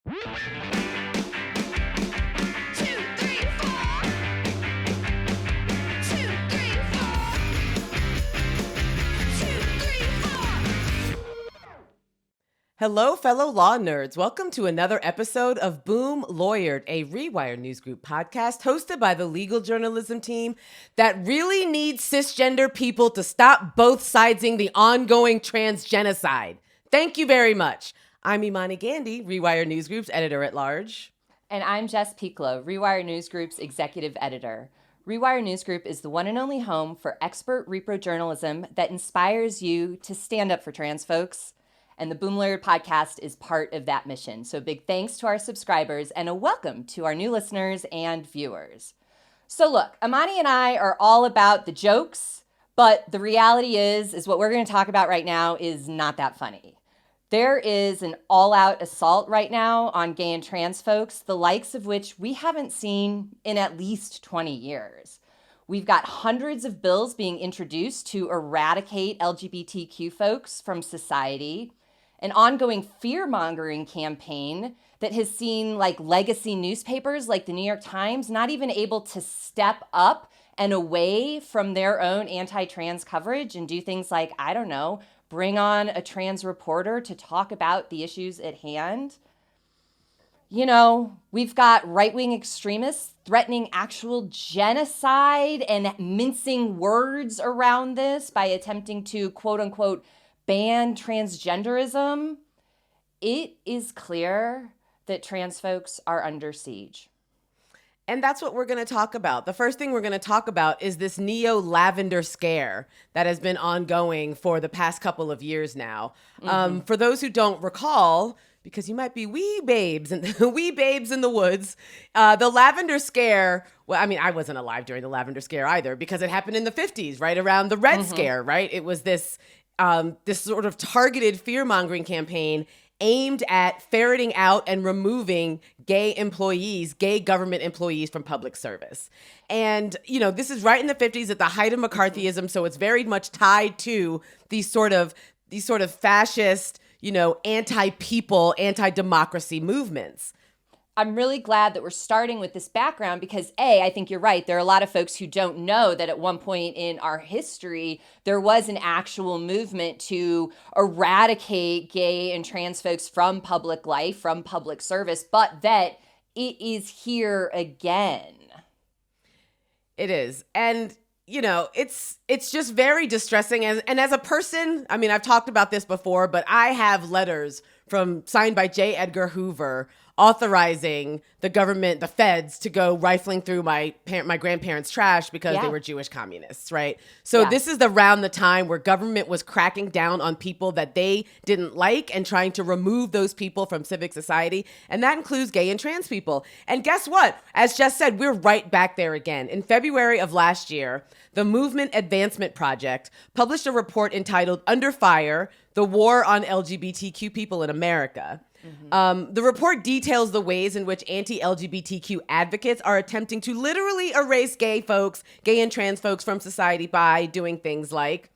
Hello, fellow law nerds. Welcome to another episode of Boom Lawyered, a Rewire News Group podcast hosted by the legal journalism team that really needs cisgender people to stop both sidesing the ongoing trans genocide. Thank you very much. I'm Imani Gandhi, Rewire News Group's editor-at-large. And I'm Jess Pieklo, Rewire News Group's executive editor. Rewire News Group is the one and only home for expert repro journalism that inspires you to stand up for trans folks. And the Boom Lawyered podcast is part of that mission. So big thanks to our subscribers and a welcome to our new listeners and viewers. So look, Imani and I are all about the jokes, but the reality is what we're going to talk about right now is not that funny. There is an all-out assault right now on gay and trans folks, the likes of which we haven't seen in at least 20 years. We've got hundreds of bills being introduced to eradicate LGBTQ folks from society, an ongoing fear-mongering campaign that has seen legacy newspapers like the New York Times not even able to step up and away from their own anti-trans coverage and do things like, I don't know, bring on a trans reporter to talk about the issues at hand. You know, we've got right-wing extremists threatening actual genocide and mincing words around this by attempting to, quote-unquote, ban transgenderism. It is clear that trans folks are under siege. And that's what we're going to talk about. The first thing we're going to talk about is this Lavender Scare that has been ongoing for the past couple of years now. For those who don't recall, because you might be wee babes in the woods, the Lavender Scare, well, I mean, I wasn't alive during the Lavender Scare either because it happened in the 50s, right around the Red Scare, right? It was this sort of targeted fear-mongering campaign aimed at ferreting out and removing gay government employees from public service. And, you know, this is right in the 50s at the height of McCarthyism, so it's very much tied to these sort of fascist, anti-people, anti-democracy movements. I'm really glad that we're starting with this background because, A, I think you're right. There are a lot of folks who don't know that at one point in our history, there was an actual movement to eradicate gay and trans folks from public life, from public service, but that it is here again. It is. And it's just very distressing. And as a person, I mean, I've talked about this before, but I have letters signed by J. Edgar Hoover authorizing the government, the feds, to go rifling through my grandparents' trash because they were Jewish communists, right? So this is around the time where government was cracking down on people that they didn't like and trying to remove those people from civic society. And that includes gay and trans people. And guess what? As Jess said, we're right back there again. In February of last year, the Movement Advancement Project published a report entitled Under Fire, The War on LGBTQ People in America. The report details the ways in which anti-LGBTQ advocates are attempting to literally erase gay and trans folks from society by doing things like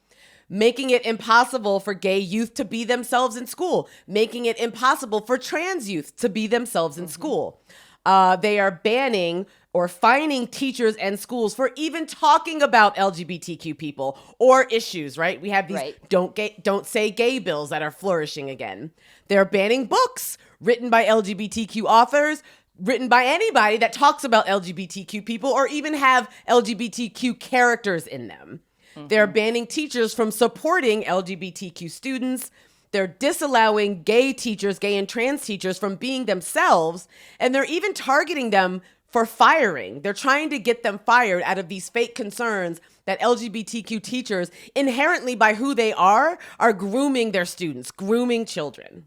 making it impossible for gay youth to be themselves in school, making it impossible for trans youth to be themselves in school. They are banning or fining teachers and schools for even talking about LGBTQ people or issues, right? We have these don't say gay bills that are flourishing again. They're banning books written by LGBTQ authors, written by anybody that talks about LGBTQ people or even have LGBTQ characters in them. They're banning teachers from supporting LGBTQ students. They're disallowing gay and trans teachers from being themselves, and they're even targeting them for firing. They're trying to get them fired out of these fake concerns that LGBTQ teachers, inherently by who they are grooming their students, grooming children.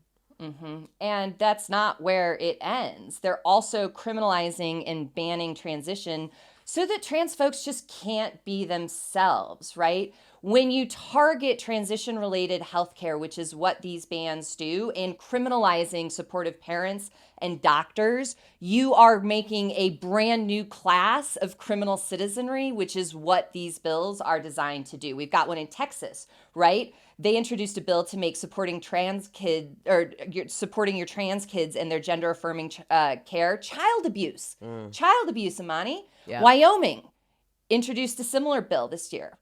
And that's not where it ends. They're also criminalizing and banning transition so that trans folks just can't be themselves, right? when you target transition-related healthcare, which is what these bans do, and criminalizing supportive parents and doctors, you are making a brand new class of criminal citizenry, which is what these bills are designed to do. We've got one in Texas, right? They introduced a bill to make supporting supporting your trans kids and their gender-affirming care child abuse. Child abuse, Imani. Yeah. Wyoming introduced a similar bill this year.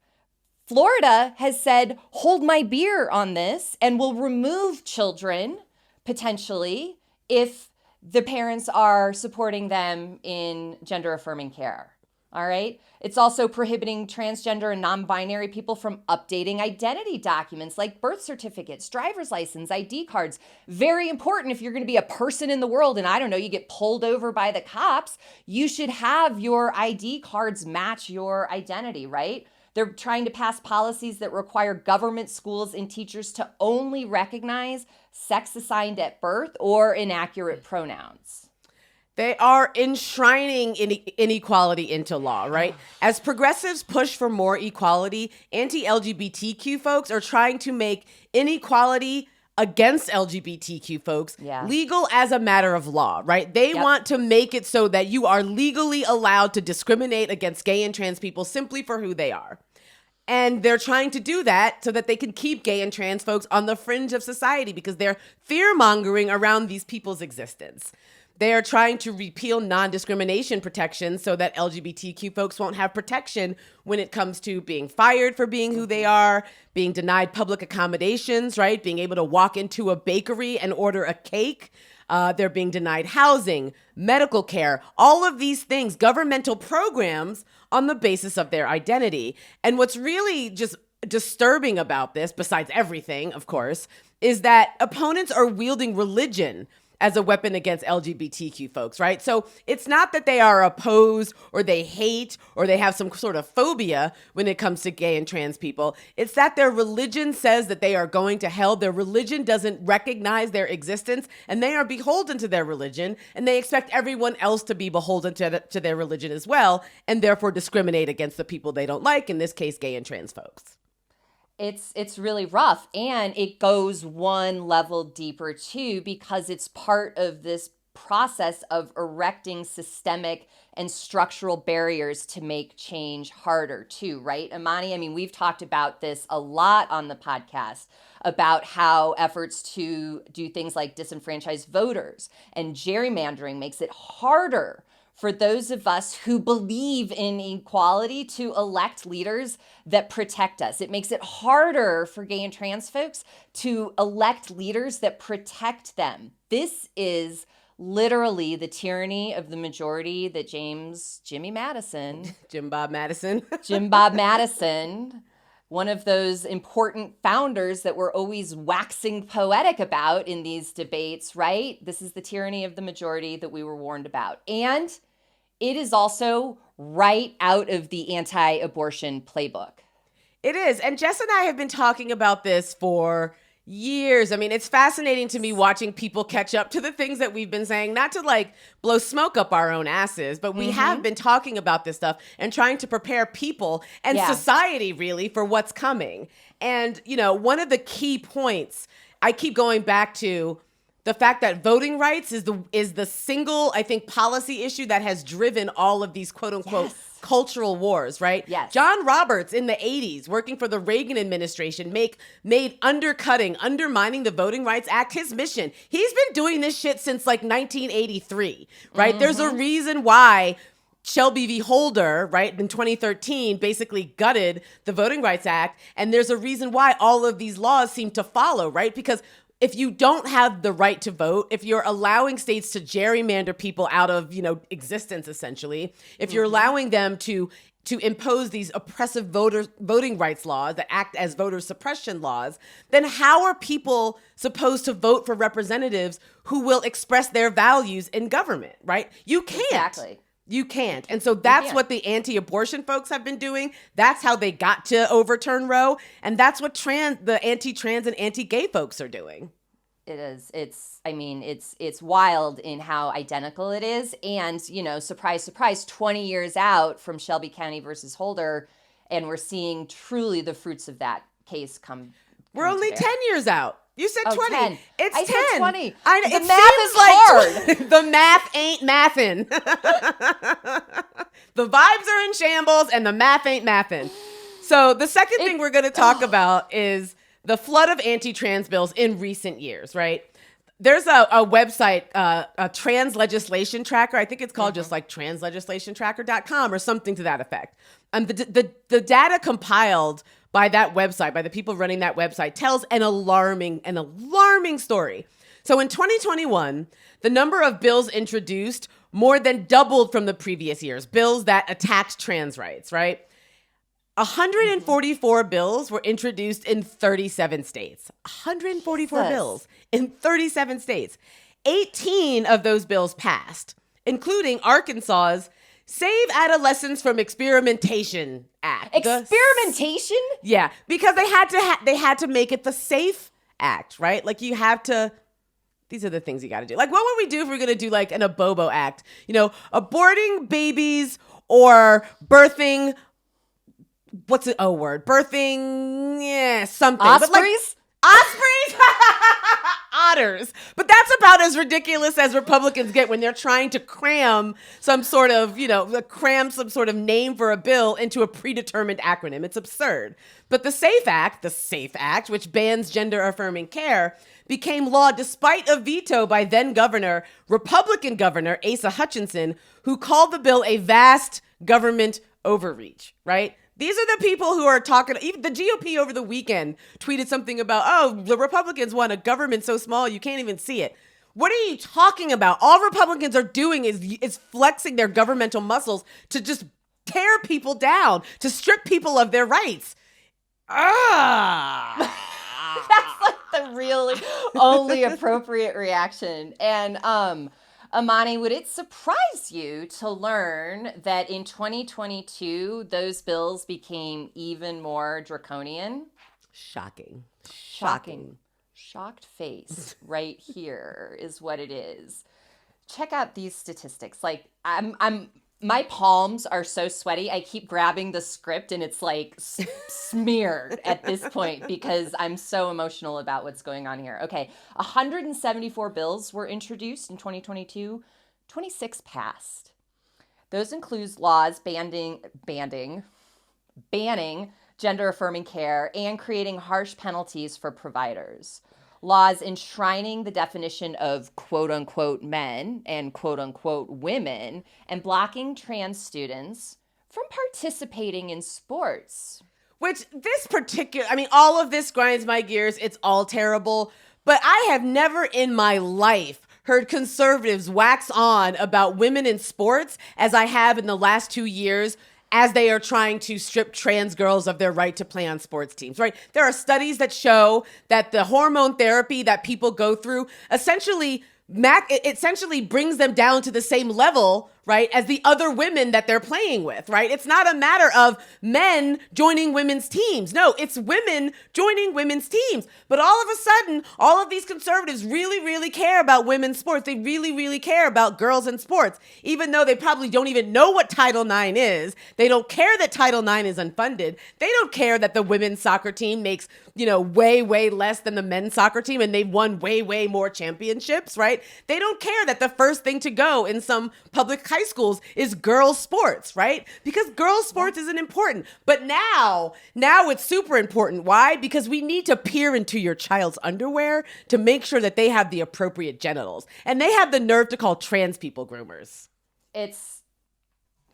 Florida has said, hold my beer on this, and will remove children, potentially, if the parents are supporting them in gender-affirming care. All right? It's also prohibiting transgender and non-binary people from updating identity documents like birth certificates, driver's license, ID cards. Very important if you're going to be a person in the world and, I don't know, you get pulled over by the cops, you should have your ID cards match your identity, right? They're trying to pass policies that require government schools and teachers to only recognize sex assigned at birth or inaccurate pronouns. They are enshrining inequality into law, right? As progressives push for more equality, anti-LGBTQ folks are trying to make inequality against LGBTQ folks legal as a matter of law, right? They want to make it so that you are legally allowed to discriminate against gay and trans people simply for who they are. And they're trying to do that so that they can keep gay and trans folks on the fringe of society because they're fear-mongering around these people's existence. They are trying to repeal non-discrimination protections so that LGBTQ folks won't have protection when it comes to being fired for being who they are, being denied public accommodations, right? Being able to walk into a bakery and order a cake. They're being denied housing, medical care, all of these things, governmental programs on the basis of their identity. And what's really just disturbing about this, besides everything, of course, is that opponents are wielding religion as a weapon against LGBTQ folks, right? So it's not that they are opposed or they hate or they have some sort of phobia when it comes to gay and trans people. It's that their religion says that they are going to hell. Their religion doesn't recognize their existence and they are beholden to their religion and they expect everyone else to be beholden to their religion as well and therefore discriminate against the people they don't like, in this case, gay and trans folks. It's really rough, and it goes one level deeper too because it's part of this process of erecting systemic and structural barriers to make change harder too, right? Imani, I mean, we've talked about this a lot on the podcast about how efforts to do things like disenfranchise voters and gerrymandering makes it harder for those of us who believe in equality to elect leaders that protect us. It makes it harder for gay and trans folks to elect leaders that protect them. This is literally the tyranny of the majority that Jim Bob Madison, one of those important founders that we're always waxing poetic about in these debates, right? This is the tyranny of the majority that we were warned about. And it is also right out of the anti-abortion playbook. It is. And Jess and I have been talking about this for years. I mean, it's fascinating to me watching people catch up to the things that we've been saying, not to like blow smoke up our own asses, but we have been talking about this stuff and trying to prepare people and society really for what's coming. And, you know, one of the key points I keep going back to, the fact that voting rights is the single, I think, policy issue that has driven all of these quote unquote cultural wars, right? Yes. John Roberts in the 80s, working for the Reagan administration, made undermining the Voting Rights Act his mission. He's been doing this shit since like 1983, right? Mm-hmm. There's a reason why Shelby v. Holder, right, in 2013, basically gutted the Voting Rights Act. And there's a reason why all of these laws seem to follow, right? Because if you don't have the right to vote, if you're allowing states to gerrymander people out of, existence, essentially, if you're allowing them to impose these oppressive voting rights laws that act as voter suppression laws, then how are people supposed to vote for representatives who will express their values in government, right? You can't. Exactly. You can't. And so that's what the anti-abortion folks have been doing. That's how they got to overturn Roe. And that's what the anti-trans and anti-gay folks are doing. It is. It's wild in how identical it is. And, surprise, surprise, 20 years out from Shelby County versus Holder, And we're seeing truly the fruits of that case come. We're only 10 years out. You said 20. 10. It's I 10. said 20. The math is hard. The math ain't mathin'. The vibes are in shambles and the math ain't mathin'. So the second thing we're going to talk about is the flood of anti-trans bills in recent years, right? There's a website, a trans legislation tracker. I think it's called just like translegislationtracker.com or something to that effect. The data compiled by that website, by the people running that website, tells an alarming story. So in 2021, the number of bills introduced more than doubled from the previous years, bills that attacked trans rights, right? 144 bills were introduced in 37 states. 144 bills in 37 states. 18 of those bills passed, including Arkansas's Save Adolescents from Experimentation Act. Experimentation? Yeah, because they had to make it the SAFE Act, right? Like you have to. These are the things you got to do. Like, what would we do if we are going to do like an Abobo Act? You know, aborting babies or birthing. What's it? Oh, word. Birthing. Yeah, something. Ospreys? Ospreys? Otters. But that's about as ridiculous as Republicans get when they're trying to cram some sort of name for a bill into a predetermined acronym. It's absurd. But the SAFE Act, which bans gender-affirming care, became law despite a veto by then Republican Governor Asa Hutchinson, who called the bill a vast government overreach, right? These are the people who are talking. Even the GOP over the weekend tweeted something about, the Republicans want a government so small you can't even see it. What are you talking about? All Republicans are doing is flexing their governmental muscles to just tear people down, to strip people of their rights. That's like the really only appropriate reaction. And Imani, would it surprise you to learn that in 2022, those bills became even more draconian? Shocking. Shocked face right here is what it is. Check out these statistics. Like my palms are so sweaty. I keep grabbing the script and it's like smeared at this point because I'm so emotional about what's going on here. Okay, 174 bills were introduced in 2022. 26 passed. Those include laws banning gender-affirming care and creating harsh penalties for providers. Laws enshrining the definition of quote-unquote men and quote-unquote women and blocking trans students from participating in sports. Which all of this grinds my gears. It's all terrible. But I have never in my life heard conservatives wax on about women in sports as I have in the last 2 years as they are trying to strip trans girls of their right to play on sports teams, right? There are studies that show that the hormone therapy that people go through essentially brings them down to the same level, right, as the other women that they're playing with, right? It's not a matter of men joining women's teams. No, it's women joining women's teams. But all of a sudden, all of these conservatives really, really care about women's sports. They really, really care about girls in sports, even though they probably don't even know what Title IX is. They don't care that Title IX is unfunded. They don't care that the women's soccer team makes, way, way less than the men's soccer team and they've won way, way more championships, right? They don't care that the first thing to go in some public high schools is girls sports, right? Because girls sports isn't important. But now it's super important. Why? Because we need to peer into your child's underwear to make sure that they have the appropriate genitals. And they have the nerve to call trans people groomers. That's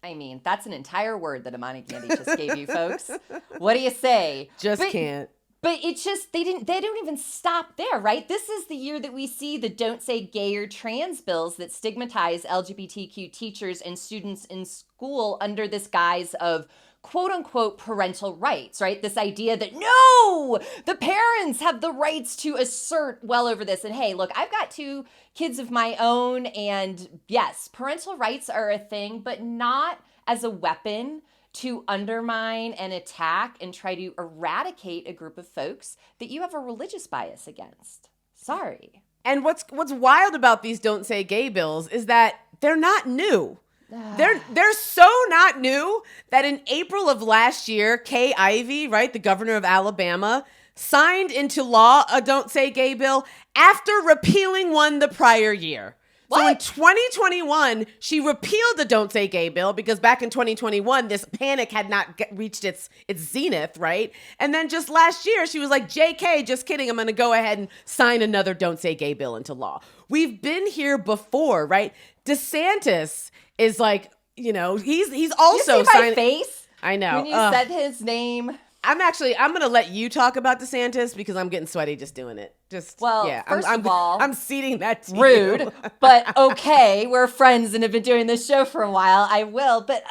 an entire word that Imani Candy just gave you, folks. What do you say? Can't. But it's just, they don't even stop there, right? This is the year that we see the Don't Say Gay or Trans bills that stigmatize LGBTQ teachers and students in school under this guise of quote unquote parental rights, right? This idea that no, the parents have the rights to assert well over this. And hey, look, I've got 2 kids of my own. And yes, parental rights are a thing, but not as a weapon to undermine and attack and try to eradicate a group of folks that you have a religious bias against. Sorry. And what's wild about these Don't Say Gay bills is that they're not new. They're so not new that in April of last year, Kay Ivey, right, the governor of Alabama, signed into law a Don't Say Gay bill after repealing one the prior year. What? So in 2021, she repealed the Don't Say Gay bill because back in 2021, this panic had not reached its zenith, right? And then just last year, she was like, JK, just kidding, I'm going to go ahead and sign another Don't Say Gay bill into law. We've been here before, right? DeSantis is like, you know, he's also you see my face? I know. When you said his name. I'm going to let you talk about DeSantis because I'm getting sweaty just doing it. First of all, I'm ceding that to rude, you. But okay, we're friends and have been doing this show for a while. I will. But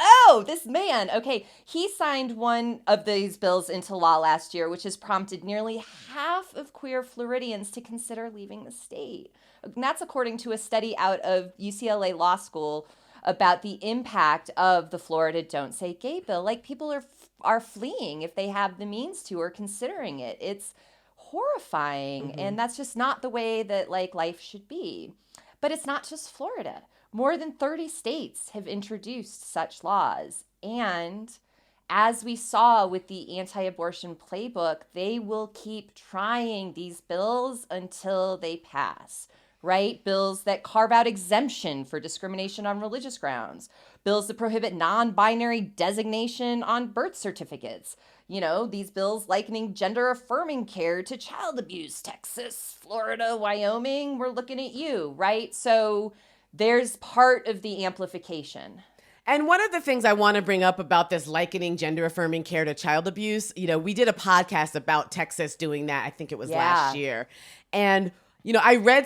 this man, okay, he signed one of these bills into law last year, which has prompted nearly half of queer Floridians to consider leaving the state. And that's according to a study out of UCLA Law School about the impact of the Florida Don't Say Gay bill. Like, people are fleeing if they have the means to or considering it. It's horrifying. Mm-hmm. And that's just not the way that like life should be. But it's not just Florida. More than 30 states have introduced such laws. And as we saw with the anti-abortion playbook, they will keep trying these bills until they pass. Right? Bills that carve out exemption for discrimination on religious grounds. Bills that prohibit non-binary designation on birth certificates. You know, these bills likening gender-affirming care to child abuse. Texas, Florida, Wyoming, we're looking at you, right? So there's part of the amplification. And one of the things I want to bring up about this likening gender-affirming care to child abuse, you know, we did a podcast about Texas doing that. I think it was last year. And you know, I read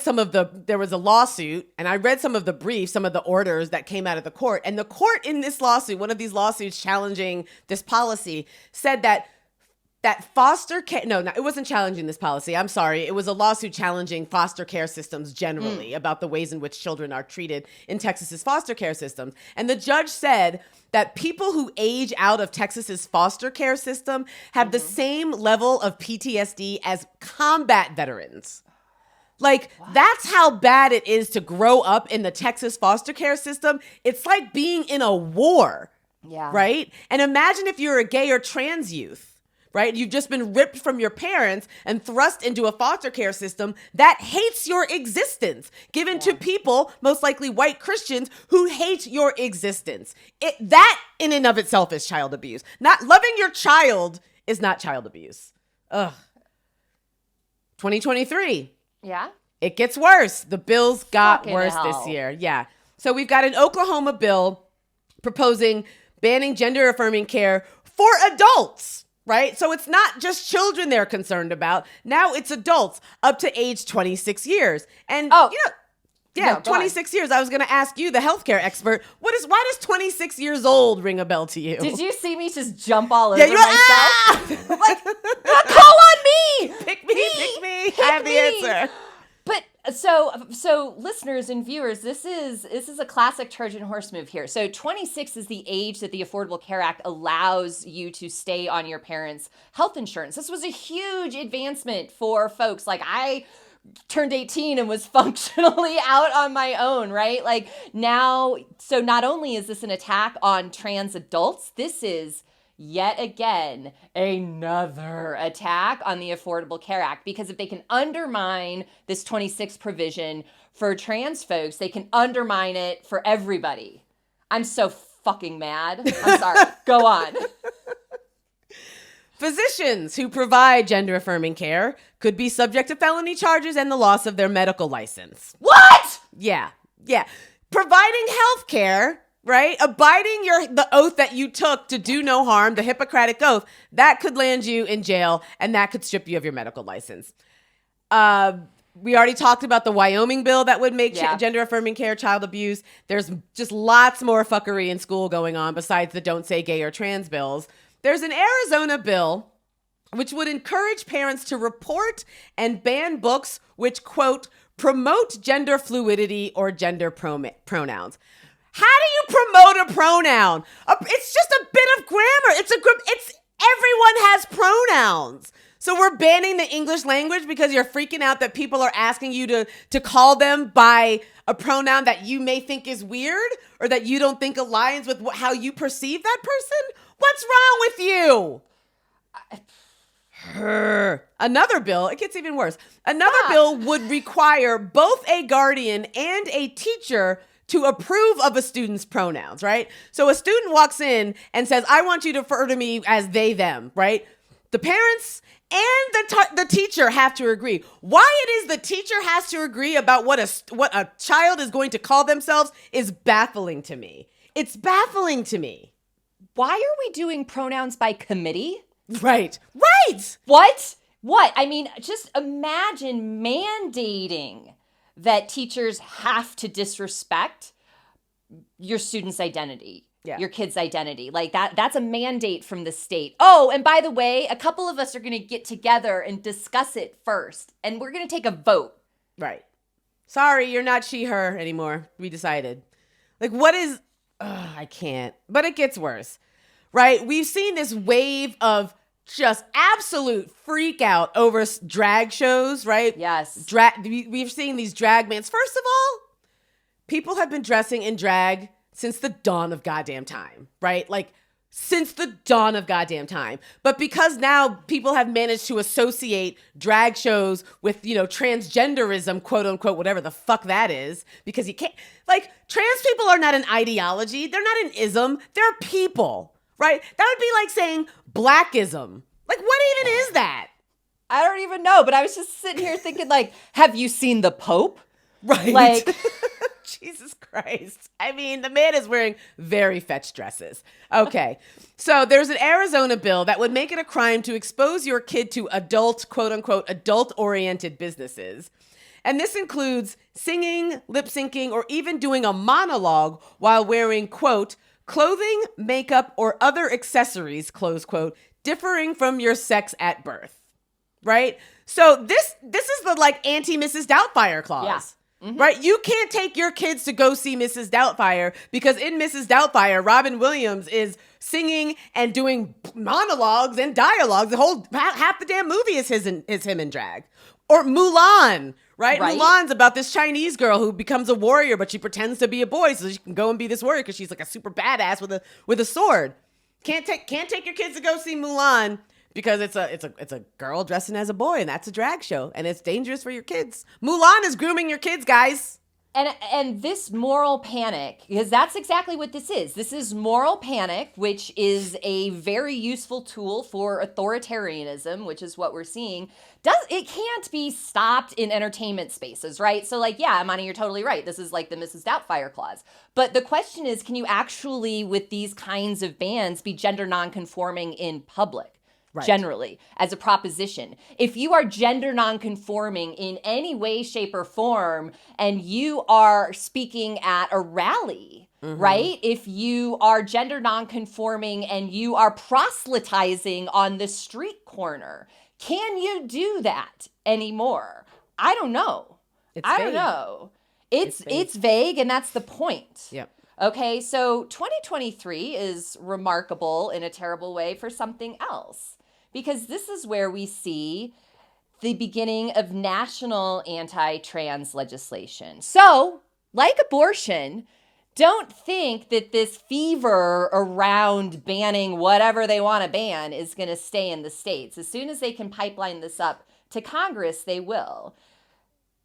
there was a lawsuit, and I read some of the briefs, some of the orders that came out of the court. And the court in this lawsuit, one of these lawsuits challenging this policy, said that foster care, it wasn't challenging this policy. I'm sorry. It was a lawsuit challenging foster care systems generally about the ways in which children are treated in Texas's foster care systems. And the judge said that people who age out of Texas's foster care system have the same level of PTSD as combat veterans. Like, that's how bad it is to grow up in the Texas foster care system. It's like being in a war, right? And imagine if you're a gay or trans youth, right? You've just been ripped from your parents and thrust into a foster care system that hates your existence, given to people, most likely white Christians, who hate your existence. That in and of itself is child abuse. Not loving your child is not child abuse. Ugh. 2023. Yeah. It gets worse. The bills got Fucking worse hell. this year. Yeah. So we've got an Oklahoma bill proposing banning gender-affirming care for adults, right? So it's not just children they're concerned about. Now it's adults up to age 26 years. And, 26 years. I was going to ask you, the healthcare expert, why does 26 years old ring a bell to you? Did you see me just jump all over you're myself? Like, call on me! Pick me. I have the answer. But so listeners and viewers, this is a classic Trojan Horse move here. So 26 is the age that the Affordable Care Act allows you to stay on your parents' health insurance. This was a huge advancement for folks. Like, I turned 18 and was functionally out on my own, right? Like, now, so not only is this an attack on trans adults, this is yet again another attack on the Affordable Care Act, because if they can undermine this 26 provision for trans folks, they can undermine it for everybody. I'm so fucking mad. I'm sorry. Go on. Physicians who provide gender-affirming care could be subject to felony charges and the loss of their medical license. What? Yeah. Providing health care, right? Abiding the oath that you took to do no harm, the Hippocratic Oath, that could land you in jail, and that could strip you of your medical license. We already talked about the Wyoming bill that would make gender-affirming care child abuse. There's just lots more fuckery in school going on besides the Don't Say Gay or Trans bills. There's an Arizona bill which would encourage parents to report and ban books which, quote, promote gender fluidity or gender pronouns. How do you promote a pronoun? It's just a bit of grammar. Everyone has pronouns. So we're banning the English language because you're freaking out that people are asking you to call them by a pronoun that you may think is weird or that you don't think aligns with how you perceive that person? What's wrong with you? Another bill, it gets even worse. Another bill would require both a guardian and a teacher to approve of a student's pronouns, right? So a student walks in and says, I want you to refer to me as they, them, right? The parents and the teacher have to agree. Why it is the teacher has to agree about what a child is going to call themselves is baffling to me. It's baffling to me. Why are we doing pronouns by committee? Right. What? I mean, just imagine mandating that teachers have to disrespect your student's identity. Yeah. Your kid's identity. Like that's a mandate from the state. Oh, and by the way, a couple of us are going to get together and discuss it first. And we're going to take a vote. Right. Sorry, you're not she, her anymore. We decided. Like, what is... I can't. But it gets worse. Right? We've seen this wave of just absolute freak out over drag shows, right? Yes. We've seen these drag bands. First of all, people have been dressing in drag since the dawn of goddamn time, right? Like, since the dawn of goddamn time. But because now people have managed to associate drag shows with, transgenderism, quote unquote, whatever the fuck that is, because you can't, like, trans people are not an ideology. They're not an ism. They're people, right? That would be like saying blackism. Like, what even is that? I don't even know, but I was just sitting here thinking, like, have you seen the Pope? Right. Like... Jesus Christ. I mean, the man is wearing very fetch dresses. Okay. So there's an Arizona bill that would make it a crime to expose your kid to adult, quote unquote, adult-oriented businesses. And this includes singing, lip syncing, or even doing a monologue while wearing, quote, clothing, makeup, or other accessories, close quote, differing from your sex at birth. Right? So this is the like anti-Mrs. Doubtfire clause. Yeah. Mm-hmm. Right? You can't take your kids to go see Mrs. Doubtfire because in Mrs. Doubtfire, Robin Williams is singing and doing monologues and dialogues. The whole half the damn movie is him in drag. Or Mulan, right? Mulan's about this Chinese girl who becomes a warrior, but she pretends to be a boy so she can go and be this warrior because she's like a super badass with a sword. Can't take your kids to go see Mulan. Because it's a girl dressing as a boy, and that's a drag show, and it's dangerous for your kids. Mulan is grooming your kids, guys. And this moral panic, because that's exactly what this is. This is moral panic, which is a very useful tool for authoritarianism, which is what we're seeing. It can't be stopped in entertainment spaces, right? So like, yeah, Imani, you're totally right. This is like the Mrs. Doubtfire clause. But the question is, can you actually, with these kinds of bans, be gender nonconforming in public? Right. Generally, as a proposition. If you are gender nonconforming in any way, shape, or form, and you are speaking at a rally, mm-hmm. right? If you are gender nonconforming and you are proselytizing on the street corner, can you do that anymore? I don't know. I don't know. It's vague, and that's the point. Yep. Okay, so 2023 is remarkable in a terrible way for something else. Because this is where we see the beginning of national anti-trans legislation. So, like abortion, don't think that this fever around banning whatever they want to ban is going to stay in the states. As soon as they can pipeline this up to Congress, they will.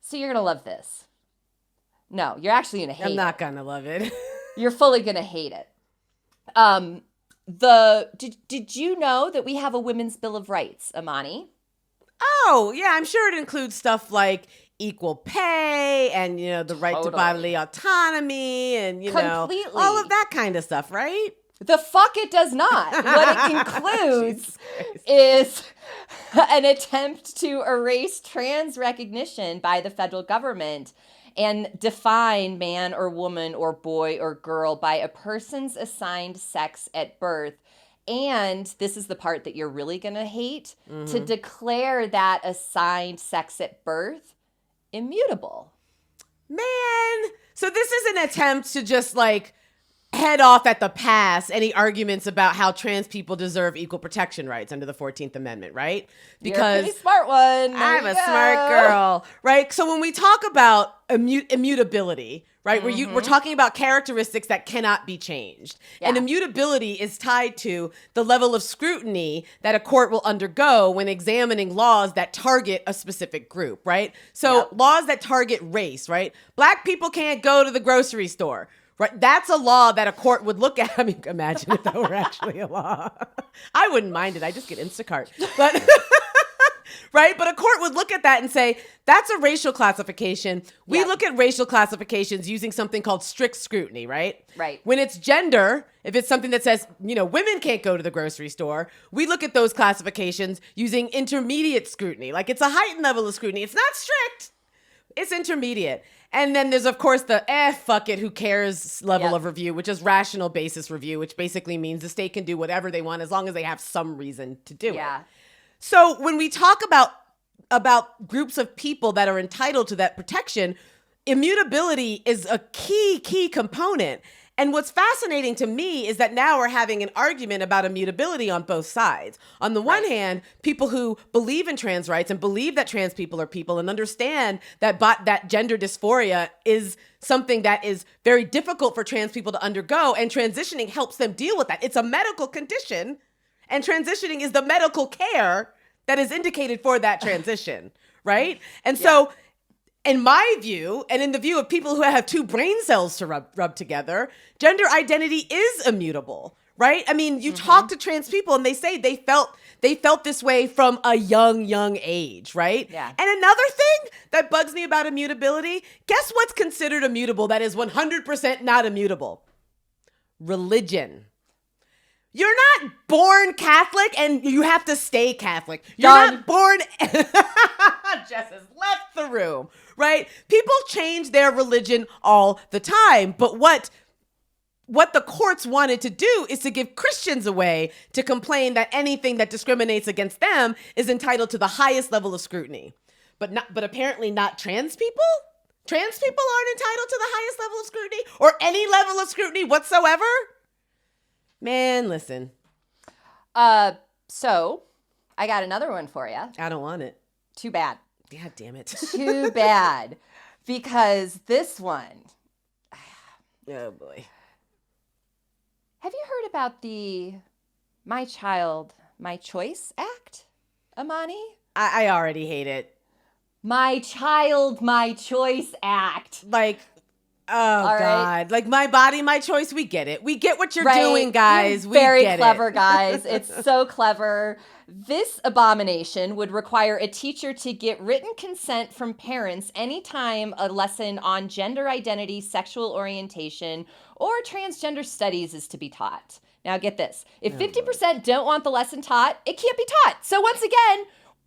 So you're going to love this. No, you're actually going to hate it. I'm not going to love it. You're fully going to hate it. Did you know that we have a Women's Bill of Rights, Imani? Oh, yeah, I'm sure it includes stuff like equal pay and, the right to bodily autonomy and, Completely. All of that kind of stuff, right? The fuck it does not. What it includes is an attempt to erase trans recognition by the federal government and define man or woman or boy or girl by a person's assigned sex at birth. And this is the part that you're really going to hate, mm-hmm. to declare that assigned sex at birth immutable. Man, so this is an attempt to just like head off at the pass any arguments about how trans people deserve equal protection rights under the 14th Amendment, right? Because you're a pretty smart one. I'm a smart girl, right? So when we talk about immutability, right, we're talking about characteristics that cannot be changed. Yeah. And immutability is tied to the level of scrutiny that a court will undergo when examining laws that target a specific group, right? So laws that target race, right? Black people can't go to the grocery store. Right, that's a law that a court would look at. I mean, imagine if that were actually a law. I wouldn't mind it. I just get Instacart. But right, but a court would look at that and say, that's a racial classification. We look at racial classifications using something called strict scrutiny, right? Right. When it's gender, if it's something that says, women can't go to the grocery store, we look at those classifications using intermediate scrutiny. Like it's a heightened level of scrutiny. It's not strict. It's intermediate. And then there's, of course, the fuck it, who cares level of review, which is rational basis review, which basically means the state can do whatever they want as long as they have some reason to do it. So when we talk about groups of people that are entitled to that protection, immutability is a key component. And what's fascinating to me is that now we're having an argument about immutability on both sides. On the one hand, people who believe in trans rights and believe that trans people are people and understand that that gender dysphoria is something that is very difficult for trans people to undergo, and transitioning helps them deal with that. It's a medical condition, and transitioning is the medical care that is indicated for that transition, right? And so in my view, and in the view of people who have two brain cells to rub together, gender identity is immutable, right? I mean, you talk to trans people and they say they felt this way from a young age, right? Yeah. And another thing that bugs me about immutability, guess what's considered immutable that is 100% not immutable? Religion. You're not born Catholic and you have to stay Catholic. You're not born... Jess has left the room, right? People change their religion all the time. But what the courts wanted to do is to give Christians a way to complain that anything that discriminates against them is entitled to the highest level of scrutiny. But apparently not trans people? Trans people aren't entitled to the highest level of scrutiny or any level of scrutiny whatsoever? Man, listen. So I got another one for you. I don't want it. Too bad. God damn it. Too bad. Because this one. Oh, boy. Have you heard about the My Child, My Choice Act, Imani? I already hate it. My Child, My Choice Act. Like, oh, All God. right. Like, my body, my choice. We get it. We get what you're doing, guys. You're very get clever, it. guys. It's so clever. This abomination would require a teacher to get written consent from parents anytime a lesson on gender identity, sexual orientation, or transgender studies is to be taught. Now get this. If 50% don't want the lesson taught, it can't be taught. So once again,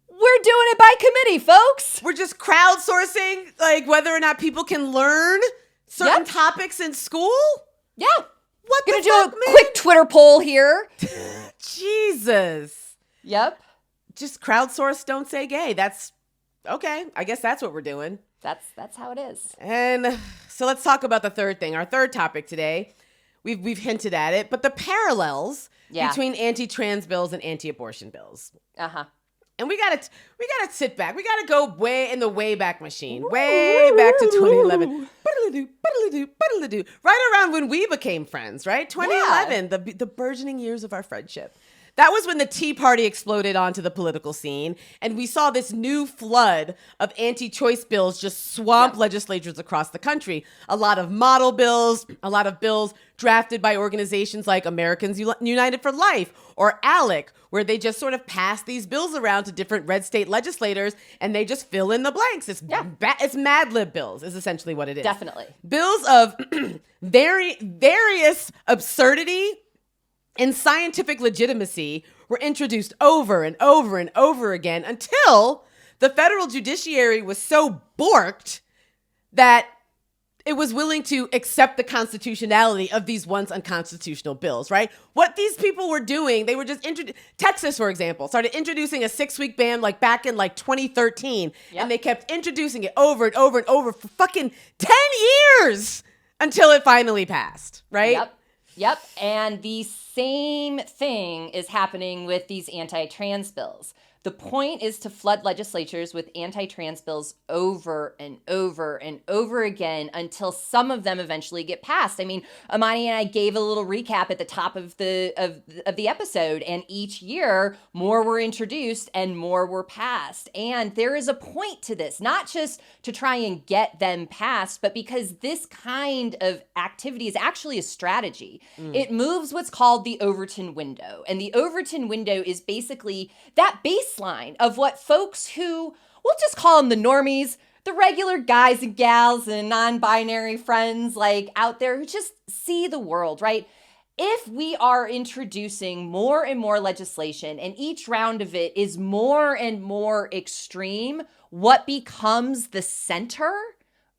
we're doing it by committee, folks. We're just crowdsourcing, like, whether or not people can learn certain topics in school? Yeah. What Gonna the do fuck, a man? quick Twitter poll here. Jesus. Yep. Just crowdsource, don't say gay. That's okay. I guess that's what we're doing. That's how it is. And so let's talk about the third thing. Our third topic today. We've hinted at it, but the parallels between anti-trans bills and anti-abortion bills. Uh-huh. And we gotta sit back. We gotta go way in the way back machine, way back to 2011. Right around when we became friends, right? 2011, the burgeoning years of our friendship. That was when the Tea Party exploded onto the political scene, and we saw this new flood of anti-choice bills just swamp legislatures across the country. A lot of model bills, a lot of bills drafted by organizations like Americans United for Life or ALEC, where they just sort of pass these bills around to different red state legislators, and they just fill in the blanks. It's Mad Lib bills is essentially what it is. Definitely. Bills of various absurdity and scientific legitimacy were introduced over and over and over again until the federal judiciary was so borked that it was willing to accept the constitutionality of these once unconstitutional bills, right? What these people were doing, they were just Texas, for example, started introducing a 6-week ban like back in like 2013, and they kept introducing it over and over and over for fucking 10 years until it finally passed, right? Yep. Yep. And the same thing is happening with these anti-trans bills. The point is to flood legislatures with anti-trans bills over and over and over again until some of them eventually get passed. I mean, Imani and I gave a little recap at the top of the episode, and each year more were introduced and more were passed. And there is a point to this, not just to try and get them passed, but because this kind of activity is actually a strategy. It moves what's called the Overton Window. And the Overton Window is basically that baseline of what folks who, we'll just call them the normies, the regular guys and gals and non-binary friends like out there who just see the world, right? If we are introducing more and more legislation and each round of it is more and more extreme, what becomes the center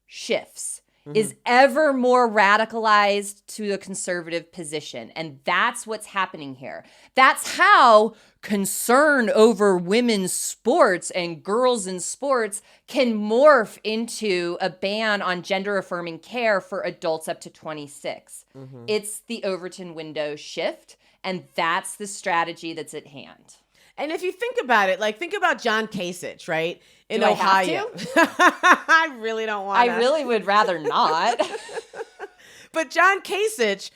shifts. Is ever more radicalized to a conservative position. And that's what's happening here. That's how concern over women's sports and girls in sports can morph into a ban on gender-affirming care for adults up to 26. It's the Overton Window shift, and that's the strategy that's at hand. And if you think about it, like think about John Kasich, right? In Do I Ohio. have to? I really don't want to. I really would rather not. But John Kasich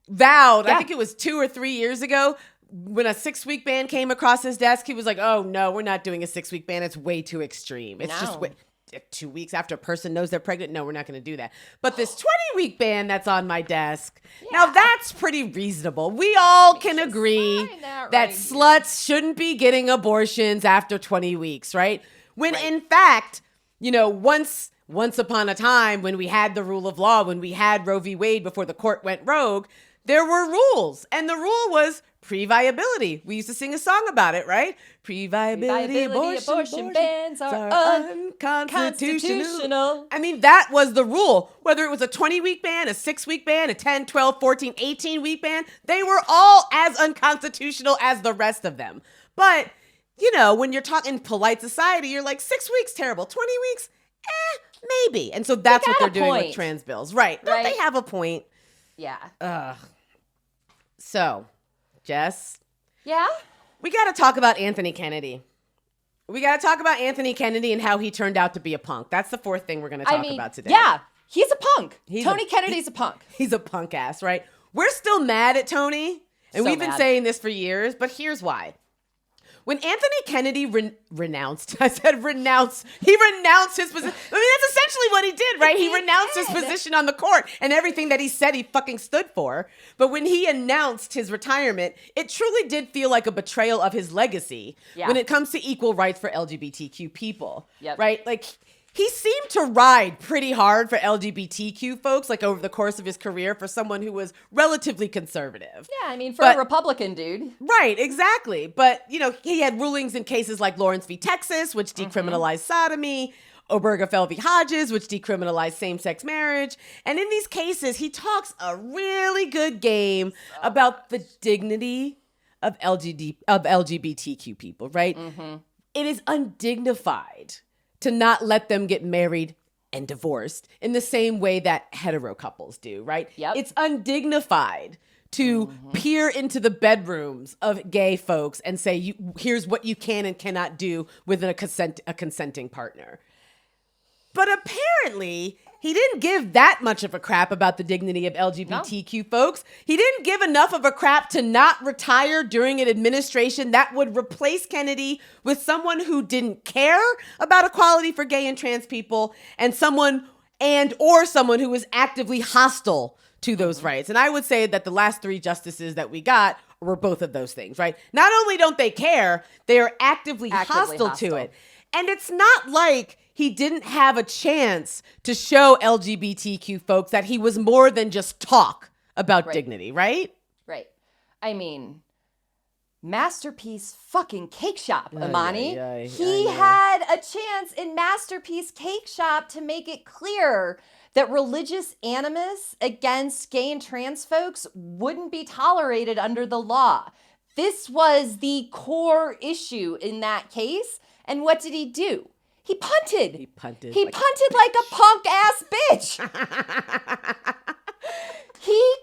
vowed, Yeah. I think it was 2 or 3 years ago, when a 6-week ban came across his desk, he was like, oh no, we're not doing a 6-week ban. It's way too extreme. It's just 2 weeks after a person knows they're pregnant. No, we're not going to do that. But this 20-week ban that's on my desk, now that's pretty reasonable. We all can agree that sluts shouldn't be getting abortions after 20 weeks, right? When in fact, you know, once upon a time when we had the rule of law, when we had Roe v. Wade before the court went rogue, there were rules. And the rule was pre-viability. We used to sing a song about it, right? Pre-viability abortion bans are unconstitutional. I mean, that was the rule. Whether it was a 20-week ban, a 6-week ban, a 10, 12, 14, 18-week ban, they were all as unconstitutional as the rest of them. But, you know, when you're talking polite society, you're like, 6 weeks, terrible. 20 weeks, maybe. And so that's what they're doing with trans bills. Right. Don't they have a point? Yeah. So, Jess. Yeah? We got to talk about Anthony Kennedy. We got to talk about Anthony Kennedy and how he turned out to be a punk. That's the fourth thing we're going to talk about today. Yeah, he's a punk. Tony Kennedy's a punk. He's a punk ass, right? We're still mad at Tony. And we've been saying this for years, but here's why. When Anthony Kennedy renounced, I said renounce. He renounced his position. I mean, that's essentially what he did, right? He renounced his position on the court and everything that he said he fucking stood for. But when he announced his retirement, it truly did feel like a betrayal of his legacy when it comes to equal rights for LGBTQ people, right? Like, he seemed to ride pretty hard for LGBTQ folks, like over the course of his career, for someone who was relatively conservative. Yeah, I mean, for a Republican dude. Right, exactly. But, you know, he had rulings in cases like Lawrence v. Texas, which decriminalized sodomy, Obergefell v. Hodges, which decriminalized same-sex marriage. And in these cases, he talks a really good game about the dignity of LGBTQ people, right? It is undignified to not let them get married and divorced in the same way that hetero couples do, right? It's undignified to peer into the bedrooms of gay folks and say, here's what you can and cannot do with a consenting partner. But apparently, he didn't give that much of a crap about the dignity of LGBTQ folks. He didn't give enough of a crap to not retire during an administration that would replace Kennedy with someone who didn't care about equality for gay and trans people and someone who was actively hostile to those rights. And I would say that the last 3 justices that we got were both of those things, right? Not only don't they care, they are actively hostile to it. And it's not like he didn't have a chance to show LGBTQ folks that he was more than just talk about dignity, right? Right. I mean, Masterpiece fucking Cake Shop, Imani. He had a chance in Masterpiece Cake Shop to make it clear that religious animus against gay and trans folks wouldn't be tolerated under the law. This was the core issue in that case. And what did he do? He punted. He punted like a punk ass bitch. He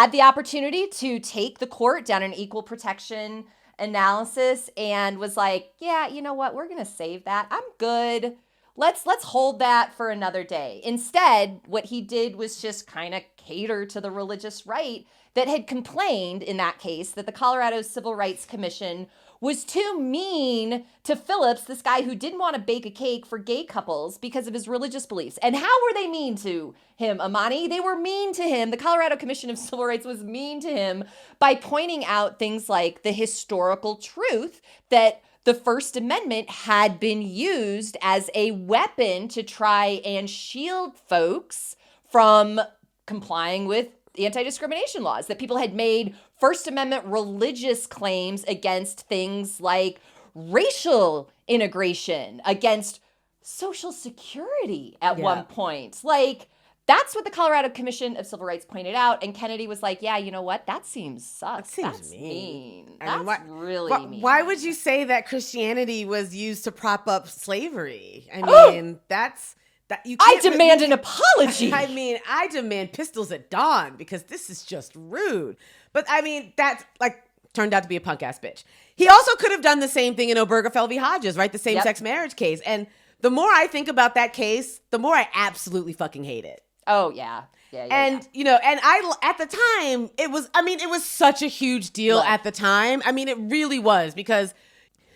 had the opportunity to take the court down an equal protection analysis and was like, yeah, you know what? We're going to save that. I'm good. Let's hold that for another day. Instead, what he did was just kind of cater to the religious right that had complained in that case that the Colorado Civil Rights Commission was too mean to Phillips, this guy who didn't want to bake a cake for gay couples because of his religious beliefs. And how were they mean to him, Imani? They were mean to him. The Colorado Commission of Civil Rights was mean to him by pointing out things like the historical truth that the First Amendment had been used as a weapon to try and shield folks from complying with anti-discrimination laws, that people had made First Amendment religious claims against things like racial integration, against Social Security at one point. Like, that's what the Colorado Commission of Civil Rights pointed out. And Kennedy was like, yeah, you know what? That seems sus. That's mean. That's really mean. Why would you say that Christianity was used to prop up slavery? I mean, that's... I demand an apology. I mean, I demand pistols at dawn because this is just rude. But I mean, that's like turned out to be a punk ass bitch. He also could have done the same thing in Obergefell v. Hodges, right? The same-sex marriage case. And the more I think about that case, the more I absolutely fucking hate it. Oh, yeah. You know, and I, at the time, it was such a huge deal at the time. I mean, it really was because,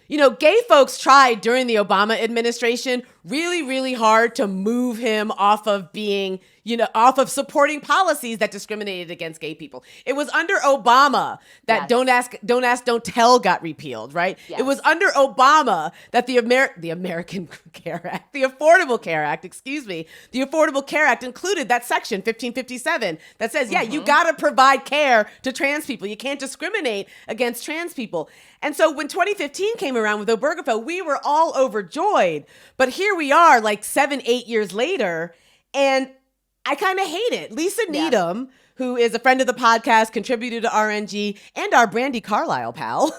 you know, gay folks tried during the Obama administration really, really hard to move him off of being, you know, off of supporting policies that discriminated against gay people. It was under Obama that Don't Ask, Don't Tell got repealed, right? Yes. It was under Obama that the American Care Act, the Affordable Care Act, the Affordable Care Act included that section 1557 that says, you got to provide care to trans people. You can't discriminate against trans people. And so when 2015 came around with Obergefell, we were all overjoyed. But here we are like 7-8 years later, and I kind of hate it. Lisa Needham, who is a friend of the podcast, contributed to RNG, and our Brandy Carlisle pal.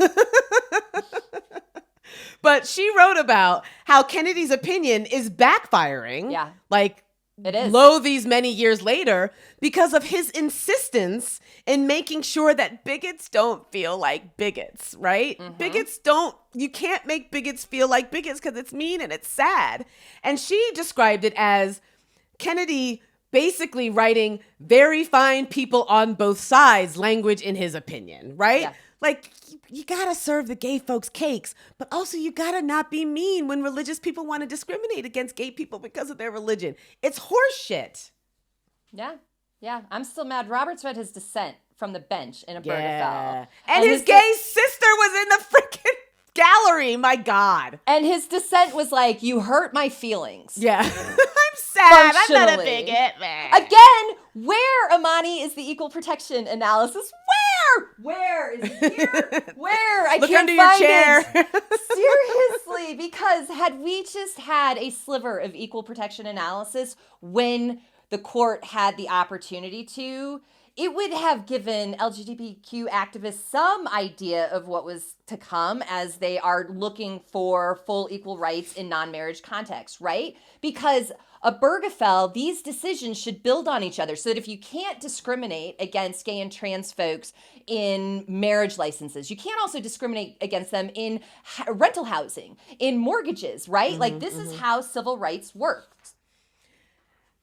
But she wrote about how Kennedy's opinion is backfiring. Yeah. Like, it is. Lo these many years later, because of his insistence in making sure that bigots don't feel like bigots, right? Mm-hmm. You can't make bigots feel like bigots because it's mean and it's sad. And she described it as Kennedy basically writing very fine people on both sides language in his opinion, right? Yeah. Like, you gotta serve the gay folks cakes, but also you gotta not be mean when religious people want to discriminate against gay people because of their religion. It's horse shit. Yeah. I'm still mad. Roberts read his dissent from the bench in Obergefell. And his gay sister was in the freaking gallery. My God. And his dissent was like, you hurt my feelings. Yeah. I'm sad. I'm not a bigot, man. Again, where, Imani, is the equal protection analysis? Where is it here? Where? I Look can't under find your chair. It. Seriously, because had we just had a sliver of equal protection analysis when the court had the opportunity to, it would have given LGBTQ activists some idea of what was to come as they are looking for full equal rights in non-marriage contexts, right? Because Obergefell, these decisions should build on each other so that if you can't discriminate against gay and trans folks in marriage licenses, you can't also discriminate against them in rental housing, in mortgages, right? Like, this is how civil rights works.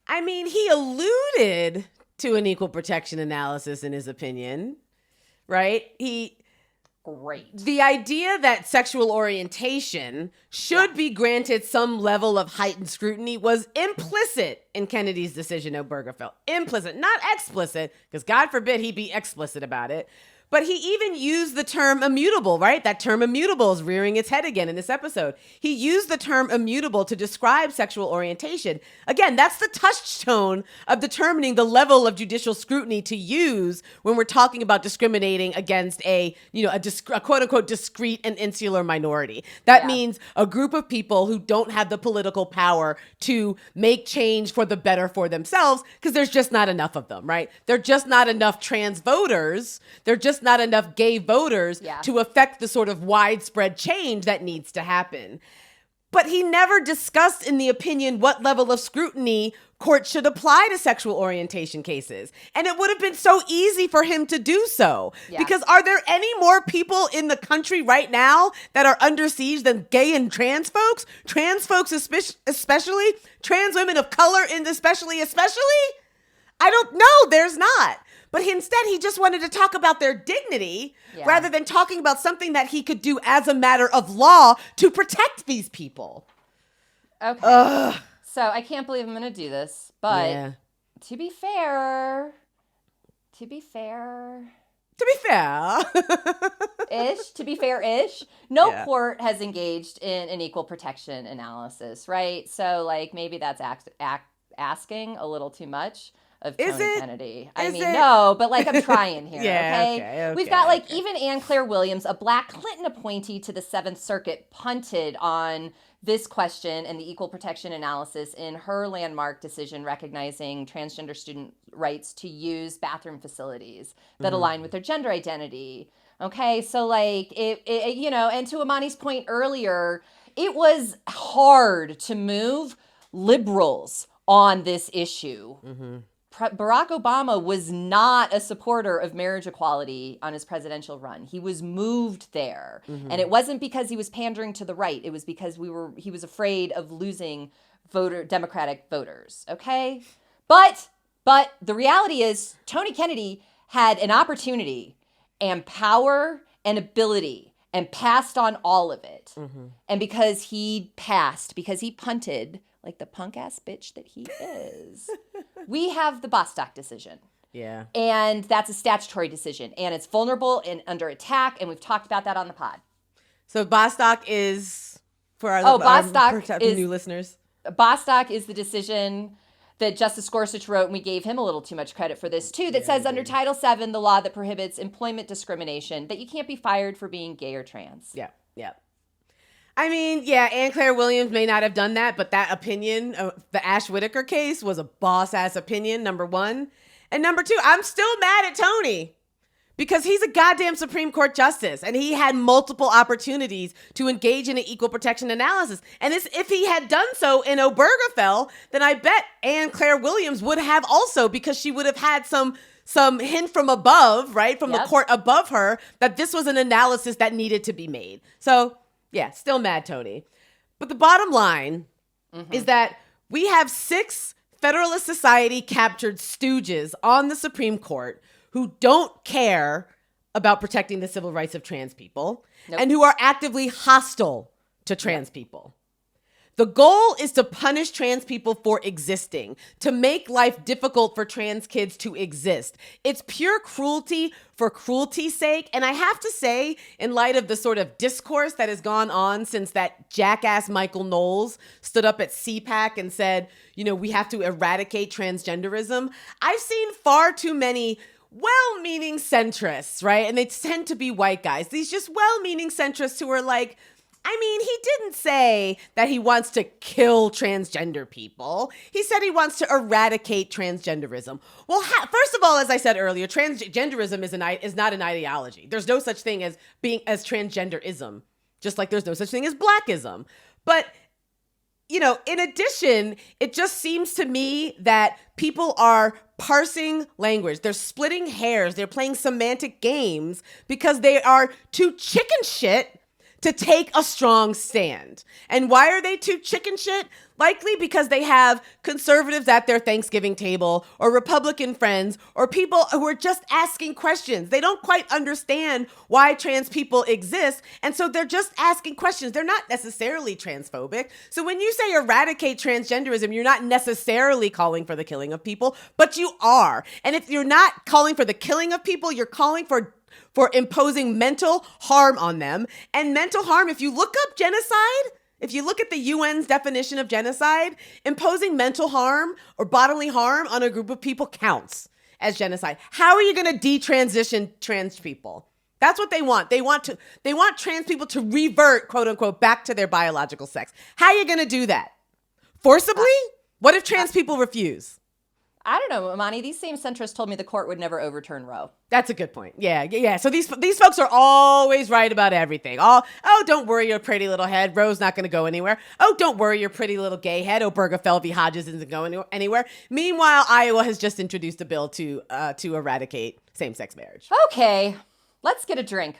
I mean, he alluded to an equal protection analysis in his opinion, right? Great. The idea that sexual orientation should be granted some level of heightened scrutiny was implicit in Kennedy's decision, Obergefell. Implicit, not explicit, because God forbid he be explicit about it. But he even used the term immutable, right? That term immutable is rearing its head again in this episode. He used the term immutable to describe sexual orientation. Again, that's the touchstone of determining the level of judicial scrutiny to use when we're talking about discriminating against a quote unquote discrete and insular minority. That means a group of people who don't have the political power to make change for the better for themselves because there's just not enough of them, right? There are just not enough trans voters. They're just not enough gay voters to affect the sort of widespread change that needs to happen. But he never discussed in the opinion what level of scrutiny courts should apply to sexual orientation cases. And it would have been so easy for him to do so. Yeah. Because are there any more people in the country right now that are under siege than gay and trans folks? Trans folks especially? Trans women of color especially? I don't know. There's not. But instead, he just wanted to talk about their dignity rather than talking about something that he could do as a matter of law to protect these people. Okay. Ugh. So I can't believe I'm going to do this, but to be fair, to be fair-ish, no court has engaged in an equal protection analysis, right? So like maybe that's asking a little too much of Tony Kennedy. No, but like I'm trying here, okay? We've got like even Anne Claire Williams, a Black Clinton appointee to the 7th Circuit, punted on this question and the equal protection analysis in her landmark decision recognizing transgender student rights to use bathroom facilities that align with their gender identity. Okay, so like it and to Imani's point earlier, it was hard to move liberals on this issue. Mm-hmm. Barack Obama was not a supporter of marriage equality on his presidential run. He was moved there. Mm-hmm. And it wasn't because he was pandering to the right. It was because he was afraid of losing Democratic voters. Okay? But the reality is Tony Kennedy had an opportunity and power and ability and passed on all of it. Mm-hmm. And because he punted like the punk ass bitch that he is, we have the Bostock decision. Yeah. And that's a statutory decision. And it's vulnerable and under attack. And we've talked about that on the pod. So Bostock is, for our new listeners. Bostock is the decision that Justice Gorsuch wrote, and we gave him a little too much credit for this too, that says under Title VII, the law that prohibits employment discrimination, that you can't be fired for being gay or trans. Yeah, yeah. I mean, Anne Claire Williams may not have done that, but that opinion, the Ash Whitaker case, was a boss-ass opinion, number one. And number two, I'm still mad at Tony because he's a goddamn Supreme Court justice, and he had multiple opportunities to engage in an equal protection analysis. And if he had done so in Obergefell, then I bet Anne Claire Williams would have also, because she would have had some hint from above, right, from the court above her, that this was an analysis that needed to be made. So... yeah, still mad, Tony. But the bottom line is that we have 6 Federalist Society captured stooges on the Supreme Court who don't care about protecting the civil rights of trans people and who are actively hostile to trans people. The goal is to punish trans people for existing, to make life difficult for trans kids to exist. It's pure cruelty for cruelty's sake. And I have to say, in light of the sort of discourse that has gone on since that jackass Michael Knowles stood up at CPAC and said, we have to eradicate transgenderism, I've seen far too many well-meaning centrists, right? And they tend to be white guys. These just well-meaning centrists who are like, he didn't say that he wants to kill transgender people. He said he wants to eradicate transgenderism. Well, first of all, as I said earlier, transgenderism is not an ideology. There's no such thing as transgenderism, just like there's no such thing as blackism. But, in addition, it just seems to me that people are parsing language. They're splitting hairs. They're playing semantic games because they are too chicken shit to take a strong stand. And why are they too chicken shit? Likely because they have conservatives at their Thanksgiving table or Republican friends or people who are just asking questions. They don't quite understand why trans people exist. And so they're just asking questions. They're not necessarily transphobic. So when you say eradicate transgenderism, you're not necessarily calling for the killing of people, but you are. And if you're not calling for the killing of people, you're calling for imposing mental harm on them. And mental harm, if you look up genocide, if you look at the UN's definition of genocide, imposing mental harm or bodily harm on a group of people counts as genocide. How are you going to detransition trans people? That's what they want. They want trans people to revert, quote unquote, back to their biological sex. How are you going to do that? Forcibly? What if trans people refuse? I don't know, Imani. These same centrists told me the court would never overturn Roe. That's a good point. Yeah. So these folks are always right about everything. Don't worry your pretty little head. Roe's not going to go anywhere. Oh, don't worry your pretty little gay head. Obergefell v. Hodges isn't going anywhere. Meanwhile, Iowa has just introduced a bill to eradicate same-sex marriage. Okay, let's get a drink.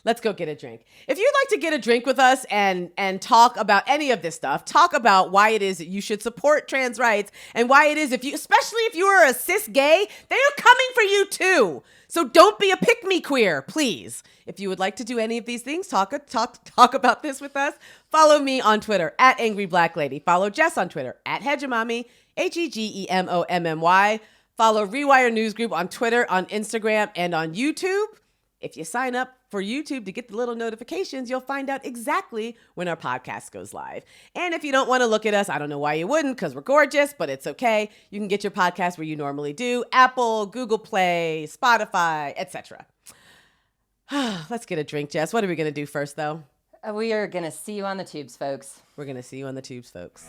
Let's go get a drink. If you'd like to get a drink with us and talk about any of this stuff, talk about why it is that you should support trans rights and why it is especially if you are a cis gay, they are coming for you too. So don't be a pick-me queer, please. If you would like to do any of these things, talk about this with us, follow me on Twitter at Angry Black Lady. Follow Jess on Twitter at Hegemommy, HEGEMOMMY. Follow Rewire News Group on Twitter, on Instagram, and on YouTube. If you sign up for YouTube to get the little notifications, you'll find out exactly when our podcast goes live. And if you don't want to look at us, I don't know why you wouldn't, because we're gorgeous, but it's okay. You can get your podcast where you normally do: Apple, Google Play, Spotify, etc. Let's get a drink, Jess. What are we going to do first, though? We are going to see you on the tubes, folks. We're going to see you on the tubes, folks.